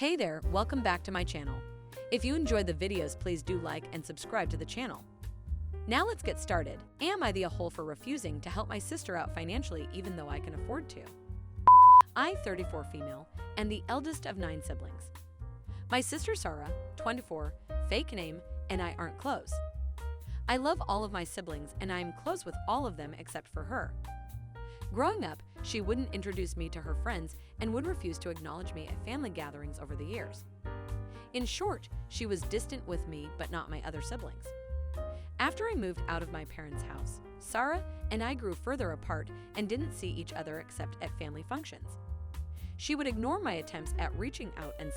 Hey there, welcome back to my channel. If you enjoyed the videos, please do like and subscribe to the channel. Now let's get started. Am I the a-hole for refusing to help my sister out financially even though I can afford to? I, 34 female, and the eldest of 9 siblings. My sister Sarah, 24, fake name, and I aren't close. I love all of my siblings and I am close with all of them except for her. Growing up, she wouldn't introduce me to her friends and would refuse to acknowledge me at family gatherings over the years. In short, she was distant with me but not my other siblings. After I moved out of my parents' house, Sarah and I grew further apart and didn't see each other except at family functions. She would ignore my attempts at reaching out and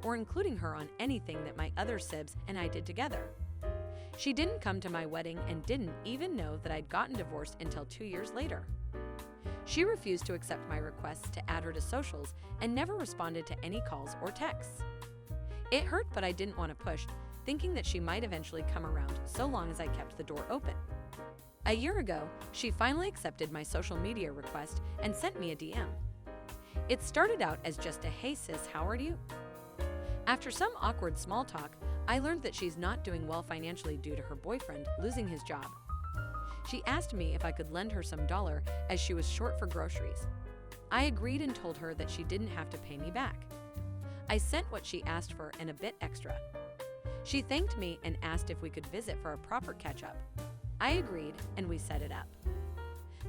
or including her on anything that my other sibs and I did together. She didn't come to my wedding and didn't even know that I'd gotten divorced until 2 years later. She refused to accept my requests to add her to socials and never responded to any calls or texts. It hurt, but I didn't want to push, thinking that she might eventually come around so long as I kept the door open. A year ago, she finally accepted my social media request and sent me a DM. It started out as just a "Hey sis, how are you?" After some awkward small talk, I learned that she's not doing well financially due to her boyfriend losing his job. She asked me if I could lend her some dollar as she was short for groceries. I agreed and told her that she didn't have to pay me back. I sent what she asked for and a bit extra. She thanked me and asked if we could visit for a proper catch-up. I agreed and we set it up.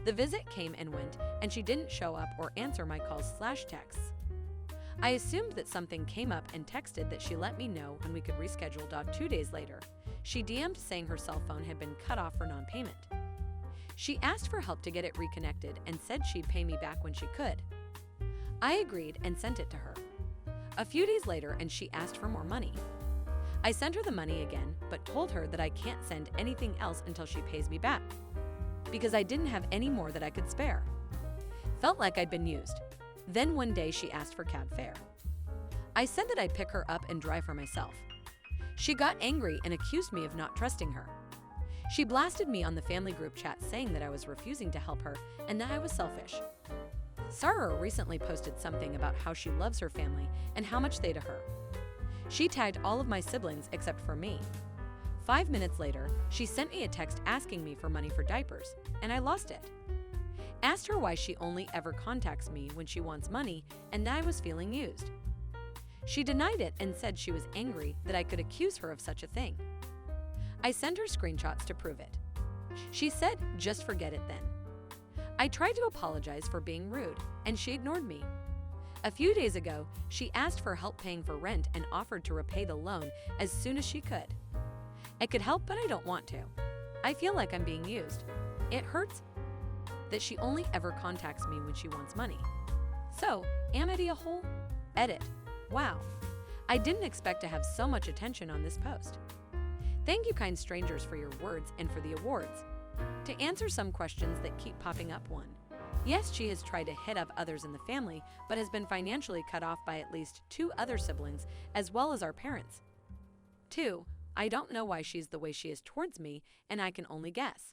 The visit came and went and she didn't show up or answer my calls/texts. I assumed that something came up and texted that she let me know when we could reschedule. 2 days later, she DM'd saying her cell phone had been cut off for non-payment. She asked for help to get it reconnected and said she'd pay me back when she could. I agreed and sent it to her. A few days later, and she asked for more money. I sent her the money again, but told her that I can't send anything else until she pays me back, because I didn't have any more that I could spare. Felt like I'd been used. Then one day she asked for cab fare. I said that I'd pick her up and drive for myself. She got angry and accused me of not trusting her. She blasted me on the family group chat saying that I was refusing to help her and that I was selfish. Sarah recently posted something about how she loves her family and how much they to her. She tagged all of my siblings except for me. 5 minutes later, she sent me a text asking me for money for diapers, and I lost it. Asked her why she only ever contacts me when she wants money and that I was feeling used. She denied it and said she was angry that I could accuse her of such a thing. I sent her screenshots to prove it. She said, "Just forget it then." I tried to apologize for being rude, and she ignored me. A few days ago, she asked for help paying for rent and offered to repay the loan as soon as she could. I could help, but I don't want to. I feel like I'm being used. It hurts that she only ever contacts me when she wants money. So, am I the a-hole? Edit. Wow. I didn't expect to have so much attention on this post. Thank you, kind strangers, for your words and for the awards. To answer some questions that keep popping up: 1. Yes, she has tried to hit up others in the family, but has been financially cut off by at least 2 other siblings, as well as our parents. 2. I don't know why she's the way she is towards me, and I can only guess.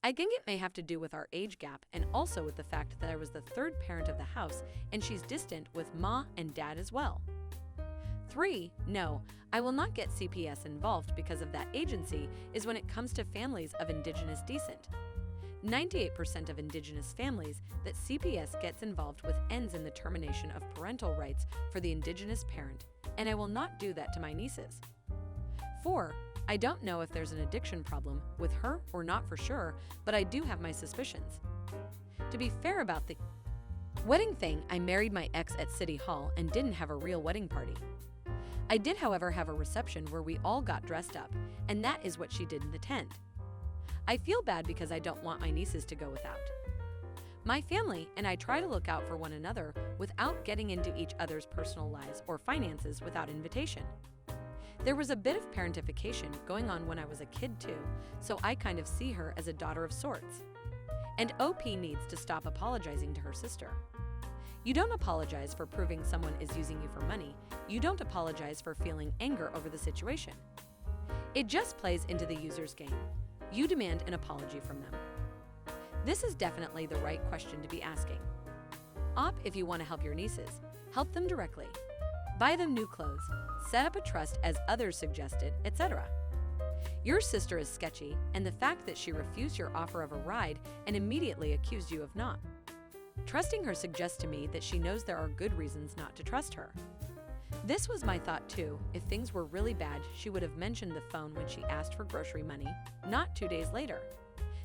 I think it may have to do with our age gap and also with the fact that I was the 3rd parent of the house, and she's distant with Ma and Dad as well. 3. No, I will not get CPS involved because of that agency is when it comes to families of Indigenous descent. 98% of Indigenous families that CPS gets involved with ends in the termination of parental rights for the Indigenous parent, and I will not do that to my nieces. 4. I don't know if there's an addiction problem with her or not for sure, but I do have my suspicions. To be fair about the wedding thing, I married my ex at City Hall and didn't have a real wedding party. I did, however, have a reception where we all got dressed up, and that is what she didn't attend. I feel bad because I don't want my nieces to go without. My family and I try to look out for one another without getting into each other's personal lives or finances without invitation. There was a bit of parentification going on when I was a kid too, so I kind of see her as a daughter of sorts. And OP needs to stop apologizing to her sister. You don't apologize for proving someone is using you for money. You don't apologize for feeling anger over the situation. It just plays into the user's game. You demand an apology from them. This is definitely the right question to be asking. If you want to help your nieces, help them directly. buy them new clothes, set up a trust as others suggested, etc. Your sister is sketchy, and the fact that she refused your offer of a ride and immediately accused you of not trusting her suggests to me that she knows there are good reasons not to trust her. This was my thought too. If things were really bad, she would have mentioned the phone when she asked for grocery money, not 2 days later.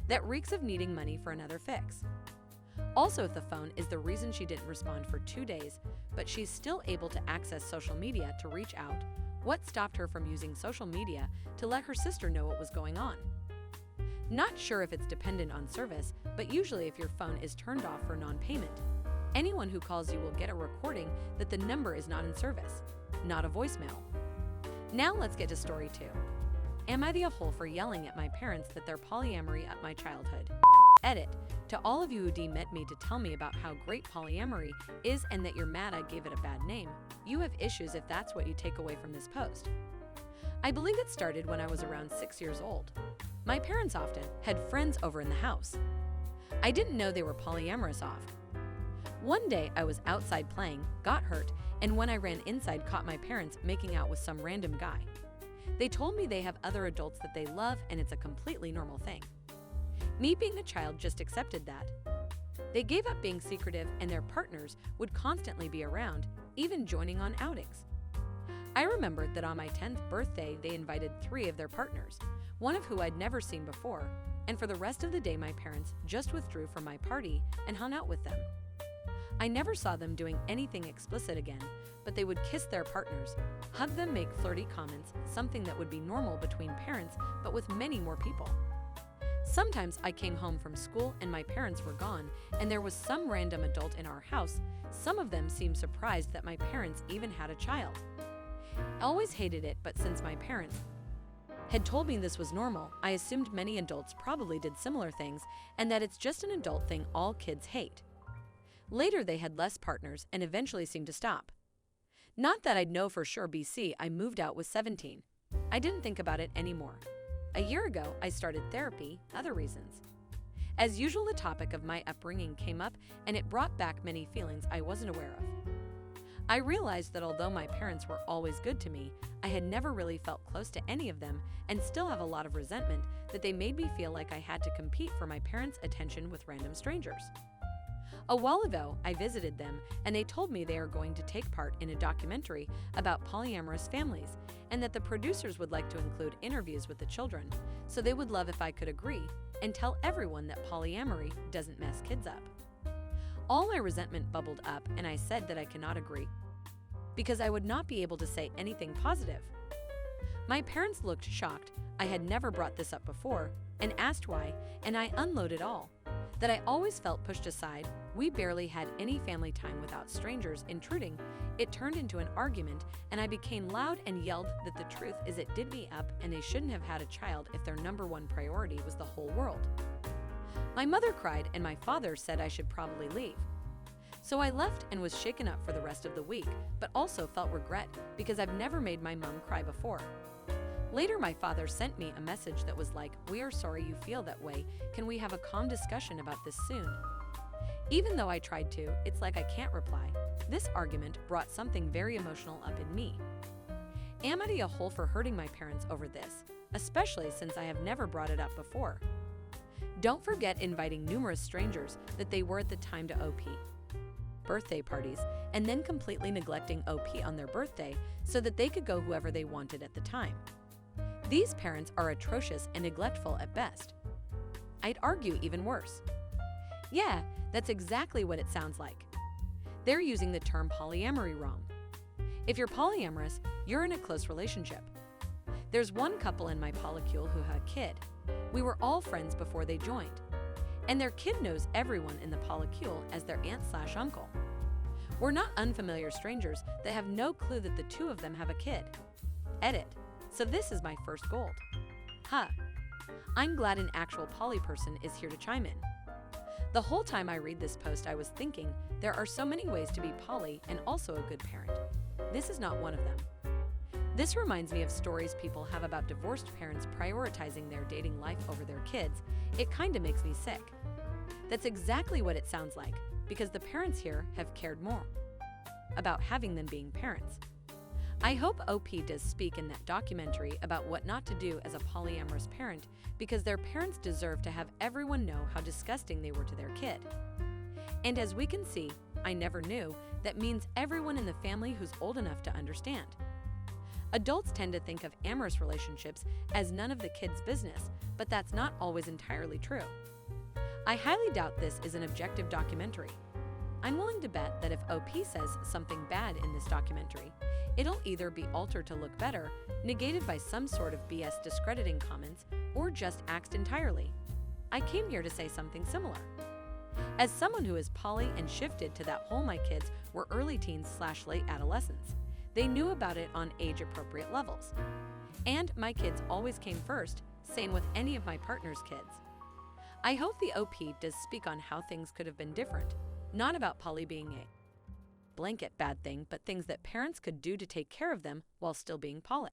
That reeks of needing money for another fix. Also, if the phone is the reason she didn't respond for 2 days, but she's still able to access social media to reach out, what stopped her from using social media to let her sister know what was going on? Not sure if it's dependent on service, but usually if your phone is turned off for non-payment, anyone who calls you will get a recording that the number is not in service, not a voicemail. Now let's get to story 2. Am I the a-hole for yelling at my parents that they're polyamory at my childhood? Edit. To all of you who DM me to tell me about how great polyamory is and that you're mad I gave it a bad name, you have issues if that's what you take away from this post. I believe it started when I was around 6 years old. My parents often had friends over in the house. I didn't know they were polyamorous off. One day I was outside playing, got hurt, and when I ran inside caught my parents making out with some random guy. They told me they have other adults that they love and it's a completely normal thing. Me being a child just accepted that. They gave up being secretive and their partners would constantly be around, even joining on outings. I remembered that on my 10th birthday they invited 3 of their partners, one of who I'd never seen before, and for the rest of the day my parents just withdrew from my party and hung out with them. I never saw them doing anything explicit again, but they would kiss their partners, hug them, make flirty comments, something that would be normal between parents but with many more people. Sometimes I came home from school and my parents were gone and there was some random adult in our house. Some of them seemed surprised that my parents even had a child. I always hated it, but since my parents had told me this was normal, I assumed many adults probably did similar things and that it's just an adult thing all kids hate. Later they had less partners and eventually seemed to stop. Not that I'd know for sure. BC, I moved out with 17. I didn't think about it anymore. A year ago, I started therapy, other reasons. As usual, the topic of my upbringing came up and it brought back many feelings I wasn't aware of. I realized that although my parents were always good to me, I had never really felt close to any of them and still have a lot of resentment that they made me feel like I had to compete for my parents' attention with random strangers. A while ago, I visited them and they told me they are going to take part in a documentary about polyamorous families and that the producers would like to include interviews with the children, so they would love if I could agree and tell everyone that polyamory doesn't mess kids up. All my resentment bubbled up and I said that I cannot agree because I would not be able to say anything positive. My parents looked shocked. I had never brought this up before and asked why, and I unloaded all. That I always felt pushed aside. We barely had any family time without strangers intruding. It turned into an argument and I became loud and yelled that the truth is it did me up and they shouldn't have had a child if their number one priority was the whole world. My mother cried and my father said I should probably leave. So I left and was shaken up for the rest of the week, but also felt regret because I've never made my mom cry before. Later, my father sent me a message that was like, "We are sorry you feel that way. Can we have a calm discussion about this soon?" Even though I tried to, it's like I can't reply. This argument brought something very emotional up in me. Am I a hole for hurting my parents over this, especially since I have never brought it up before? Don't forget inviting numerous strangers that they were at the time to OP birthday parties and then completely neglecting OP on their birthday so that they could go whoever they wanted at the time. These parents are atrocious and neglectful at best. I'd argue even worse. Yeah, that's exactly what it sounds like. They're using the term polyamory wrong. If you're polyamorous, you're in a close relationship. There's one couple in my polycule who had a kid. We were all friends before they joined. And their kid knows everyone in the polycule as their aunt/uncle. We're not unfamiliar strangers that have no clue that the two of them have a kid. Edit. So this is my first gold. Huh. I'm glad an actual poly person is here to chime in. The whole time I read this post, I was thinking there are so many ways to be poly and also a good parent. This is not one of them. This reminds me of stories people have about divorced parents prioritizing their dating life over their kids. It kinda makes me sick. That's exactly what it sounds like, because the parents here have cared more about having them being parents. I hope OP does speak in that documentary about what not to do as a polyamorous parent, because their parents deserve to have everyone know how disgusting they were to their kid. And as we can see, I never knew, that means everyone in the family who's old enough to understand. Adults tend to think of amorous relationships as none of the kids' business, but that's not always entirely true. I highly doubt this is an objective documentary. I'm willing to bet that if OP says something bad in this documentary, it'll either be altered to look better, negated by some sort of BS discrediting comments, or just axed entirely. I came here to say something similar. As someone who is poly and shifted to that whole my kids were early teens/late adolescents, they knew about it on age-appropriate levels. And my kids always came first, same with any of my partner's kids. I hope the OP does speak on how things could have been different, not about poly being a blanket bad thing, but things that parents could do to take care of them while still being poly.